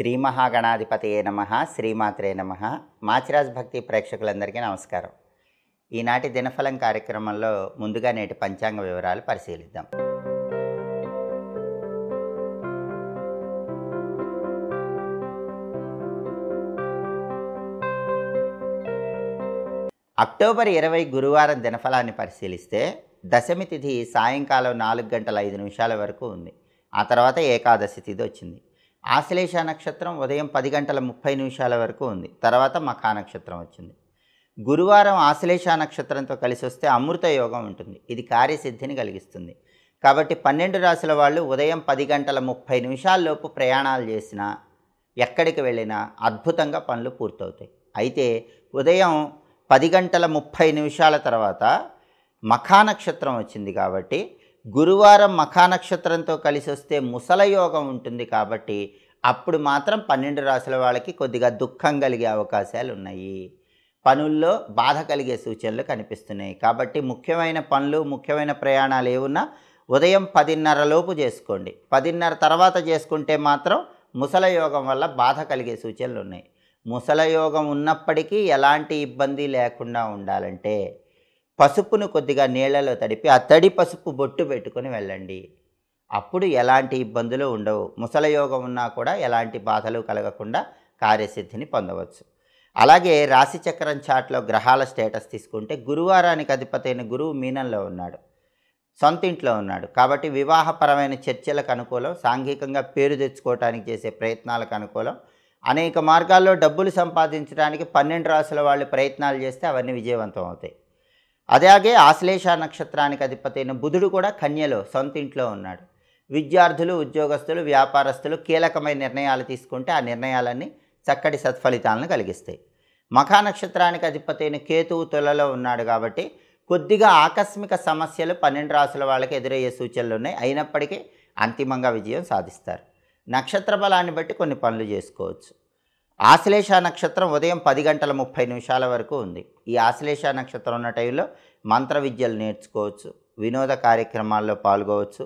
శ్రీ మహాగణాధిపతయే నమః శ్రీమాత్రే నమః. మాచిరాజ్ భక్తి ప్రేక్షకులందరికీ నమస్కారం. ఈనాటి దినఫలం కార్యక్రమంలో ముందుగా నేటి పంచాంగ వివరాలు పరిశీలిద్దాం. అక్టోబర్ 20 గురువారం దినఫలాన్ని పరిశీలిస్తే దశమి తిథి సాయంకాలం 4:05 వరకు ఉంది. ఆ తర్వాత ఏకాదశి తిథి వచ్చింది. ఆశ్లేష నక్షత్రం ఉదయం 10:30 వరకు ఉంది. తర్వాత మఖా నక్షత్రం వచ్చింది. గురువారం ఆశ్లేష నక్షత్రంతో కలిసి వస్తే అమృత యోగం ఉంటుంది. ఇది కార్యసిద్ధిని కలిగిస్తుంది. కాబట్టి 12 రాశుల వాళ్ళు ఉదయం 10:30 లోపు ప్రయాణాలు చేసినా ఎక్కడికి వెళ్ళినా అద్భుతంగా పనులు పూర్తవుతాయి. అయితే ఉదయం 10:30 తర్వాత మఖా నక్షత్రం వచ్చింది కాబట్టి గురువారం మఖా నక్షత్రంతో కలిసి వస్తే ముసల యోగం ఉంటుంది. కాబట్టి అప్పుడు మాత్రం 12 రాశుల వాళ్ళకి కొద్దిగా దుఃఖం కలిగే అవకాశాలు ఉన్నాయి. పనుల్లో బాధ కలిగే సూచనలు కనిపిస్తున్నాయి. కాబట్టి ముఖ్యమైన పనులు ముఖ్యమైన ప్రయాణాలు ఏమున్నా ఉదయం 10:30 లోపు చేసుకోండి. 10:30 తర్వాత చేసుకుంటే మాత్రం ముసల యోగం వల్ల బాధ కలిగే సూచనలు ఉన్నాయి. ముసల యోగం ఉన్నప్పటికీ ఎలాంటి ఇబ్బంది లేకుండా ఉండాలంటే పసుపును కొద్దిగా నీళ్లలో తడిపి ఆ తడి పసుపు బొట్టు పెట్టుకొని వెళ్ళండి. అప్పుడు ఎలాంటి ఇబ్బందులు ఉండవు. ముసల యోగం ఉన్నా కూడా ఎలాంటి బాధలు కలగకుండా కార్యసిద్ధిని పొందవచ్చు. అలాగే రాశిచక్రం చాట్లో గ్రహాల స్టేటస్ తీసుకుంటే గురువారానికి అధిపతైన గురువు మీనంలో ఉన్నాడు, సొంత ఇంట్లో ఉన్నాడు. కాబట్టి వివాహపరమైన చర్చలకు అనుకూలం, సాంఘికంగా పేరు తెచ్చుకోవడానికి చేసే ప్రయత్నాలకు అనుకూలం. అనేక మార్గాల్లో డబ్బులు సంపాదించడానికి 12 రాశుల వాళ్ళు ప్రయత్నాలు చేస్తే అవన్నీ విజయవంతం అవుతాయి. అలాగే ఆశ్లేష నక్షత్రానికి అధిపతైన బుధుడు కూడా కన్యలో సొంత ఇంట్లో ఉన్నాడు. విద్యార్థులు, ఉద్యోగస్తులు, వ్యాపారస్తులు కీలకమైన నిర్ణయాలు తీసుకుంటే ఆ నిర్ణయాలన్నీ చక్కటి సత్ఫలితాలను కలిగిస్తాయి. మఖా నక్షత్రానికి అధిపతైన కేతువు తులలో ఉన్నాడు కాబట్టి కొద్దిగా ఆకస్మిక సమస్యలు 12 రాశుల వాళ్ళకి ఎదురయ్యే సూచనలు ఉన్నాయి. అయినప్పటికీ అంతిమంగా విజయం సాధిస్తారు. నక్షత్ర బలాన్ని బట్టి కొన్ని పనులు చేసుకోవచ్చు. ఆశ్లేష నక్షత్రం ఉదయం 10:30 వరకు ఉంది. ఈ ఆశ్లేష నక్షత్రం ఉన్న టైంలో మంత్ర విద్యలు నేర్చుకోవచ్చు, వినోద కార్యక్రమాల్లో పాల్గొవచ్చు,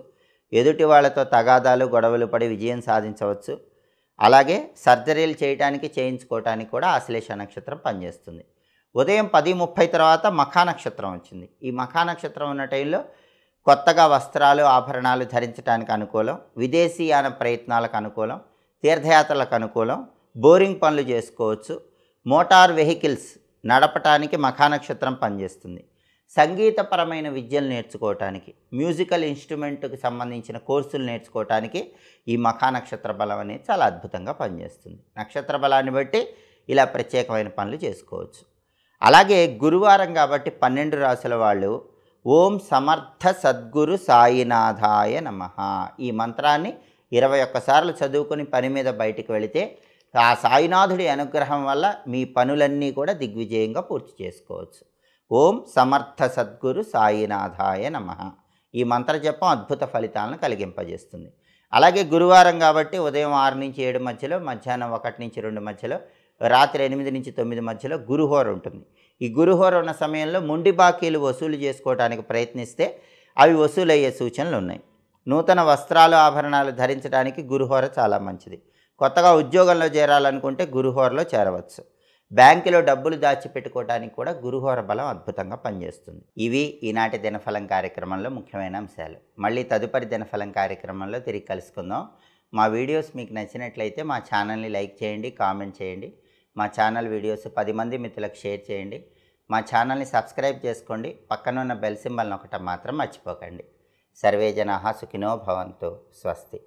ఎదుటి వాళ్ళతో తగాదాలు గొడవలు పడి విజయం సాధించవచ్చు. అలాగే సర్జరీలు చేయడానికి చేయించుకోవడానికి కూడా ఆశ్లేష నక్షత్రం పనిచేస్తుంది. ఉదయం 10:30 తర్వాత మఖా నక్షత్రం వచ్చింది. ఈ మఖా నక్షత్రం ఉన్న టైంలో కొత్తగా వస్త్రాలు ఆభరణాలు ధరించడానికి అనుకూలం, విదేశీయాన ప్రయత్నాలకు అనుకూలం, తీర్థయాత్రలకు అనుకూలం, బోరింగ్ పనులు చేసుకోవచ్చు. మోటార్ వెహికల్స్ నడపటానికి మఖా నక్షత్రం పనిచేస్తుంది. సంగీతపరమైన విద్యలు నేర్చుకోవటానికి, మ్యూజికల్ ఇన్స్ట్రుమెంట్కి సంబంధించిన కోర్సులు నేర్చుకోవటానికి ఈ మఖా నక్షత్ర బలం అనేది చాలా అద్భుతంగా పనిచేస్తుంది. నక్షత్ర బలాన్ని బట్టి ఇలా ప్రత్యేకమైన పనులు చేసుకోవచ్చు. అలాగే గురువారం కాబట్టి 12 రాశుల వాళ్ళు ఓం సమర్థ సద్గురు సాయినాథాయ నమః ఈ మంత్రాన్ని 21 సార్లు చదువుకొని పని మీద బయటికి వెళితే ఆ సాయినాథుడి అనుగ్రహం వల్ల మీ పనులన్నీ కూడా దిగ్విజయంగా పూర్తి చేసుకోవచ్చు. ఓం సమర్థ సద్గురు సాయినాథాయ నమః ఈ మంత్ర జపం అద్భుత ఫలితాలను కలిగింపజేస్తుంది. అలాగే గురువారం కాబట్టి ఉదయం 6 నుంచి 7 మధ్యలో, మధ్యాహ్నం 1 నుంచి 2 మధ్యలో, రాత్రి 8 నుంచి 9 మధ్యలో గురుహోర ఉంటుంది. ఈ గురుహోర ఉన్న సమయంలో మొండి బాకీలు వసూలు చేసుకోవడానికి ప్రయత్నిస్తే అవి వసూలయ్యే సూచనలు ఉన్నాయి. నూతన వస్త్రాలు ఆభరణాలు ధరించడానికి గురుహోర చాలా మంచిది. కొత్తగా ఉద్యోగంలో చేరాలనుకుంటే గురుహోరలో చేరవచ్చు. బ్యాంకులో డబ్బులు దాచిపెట్టుకోవడానికి కూడా గురుహోర బలం అద్భుతంగా పనిచేస్తుంది. ఇవి ఈనాటి దినఫలం కార్యక్రమంలో ముఖ్యమైన అంశాలు. మళ్ళీ తదుపరి దినఫలం కార్యక్రమంలో తిరిగి కలుసుకుందాం. మా వీడియోస్ మీకు నచ్చినట్లయితే మా ఛానల్ని లైక్ చేయండి, కామెంట్ చేయండి. మా ఛానల్ వీడియోస్ 10 మంది మిత్రులకు షేర్ చేయండి. మా ఛానల్ని సబ్స్క్రైబ్ చేసుకోండి. పక్కన ఉన్న బెల్ సింబల్ నొక్కటం మాత్రం మర్చిపోకండి. సర్వే జనాః సుఖినో భవంతు. స్వస్తి.